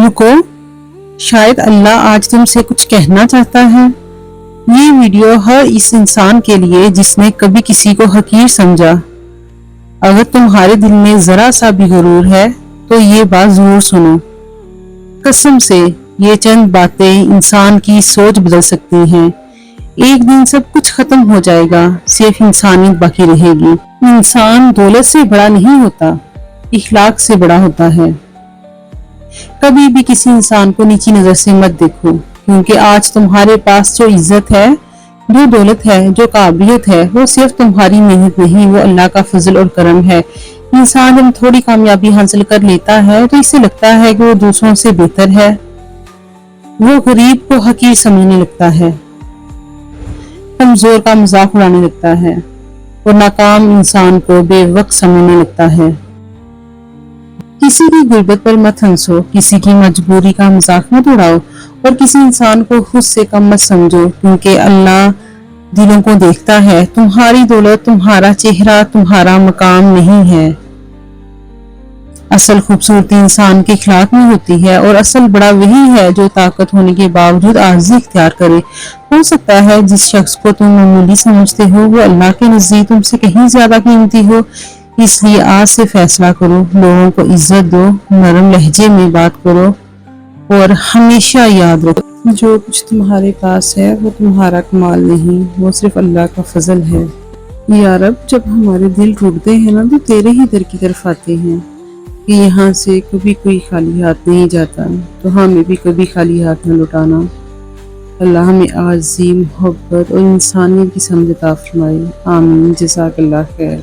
رکو، شاید اللہ آج تم سے کچھ کہنا چاہتا ہے۔ یہ ویڈیو ہر اس انسان کے لیے جس نے کبھی کسی کو حقیر سمجھا۔ اگر تمہارے دل میں ذرا سا بھی غرور ہے تو یہ بات ضرور سنو۔ قسم سے یہ چند باتیں انسان کی سوچ بدل سکتی ہیں۔ ایک دن سب کچھ ختم ہو جائے گا، صرف انسانیت باقی رہے گی۔ انسان دولت سے بڑا نہیں ہوتا، اخلاق سے بڑا ہوتا ہے۔ کبھی بھی کسی انسان کو نیچی نظر سے مت دیکھو، کیونکہ آج تمہارے پاس جو عزت ہے، جو دولت ہے، جو قابلیت ہے، وہ صرف تمہاری محنت نہیں، وہ اللہ کا فضل اور کرم ہے۔ انسان جب تھوڑی کامیابی حاصل کر لیتا ہے تو اسے لگتا ہے کہ وہ دوسروں سے بہتر ہے، وہ غریب کو حقیر سمجھنے لگتا ہے، کمزور کا مذاق اڑانے لگتا ہے، اور ناکام انسان کو بے وقت سمجھنے لگتا ہے۔ کسی کی غربت پر مت ہنسو، کسی کی مجبوری کا مذاق مت اڑاؤ، اور کسی انسان کو خود سے کم مت سمجھو، کیونکہ اللہ دلوں کو دیکھتا ہے۔ تمہاری دولت، تمہارا چہرہ، تمہارا مقام نہیں ہے۔ اصل خوبصورتی انسان کے اخلاق میں ہوتی ہے، اور اصل بڑا وہی ہے جو طاقت ہونے کے باوجود عاجزی اختیار کرے۔ ہو سکتا ہے جس شخص کو تم معمولی سمجھتے ہو وہ اللہ کے نزدیک تم سے کہیں زیادہ قیمتی ہو، اس لیے آج سے فیصلہ کرو، لوگوں کو عزت دو، نرم لہجے میں بات کرو، اور ہمیشہ یاد رکھو جو کچھ تمہارے پاس ہے وہ تمہارا کمال نہیں، وہ صرف اللہ کا فضل ہے۔ یا رب، جب ہمارے دل ٹوٹتے ہیں نا تو تیرے ہی در کی طرف آتے ہیں کہ یہاں سے کبھی کوئی خالی ہاتھ نہیں جاتا، تو ہمیں بھی کبھی خالی ہاتھ نہ لوٹانا۔ اللہ ہمیں عاجزی، محبت اور انسانیت کی سمجھ عطا فرمائے۔ آمین۔ جزاک اللہ خیر۔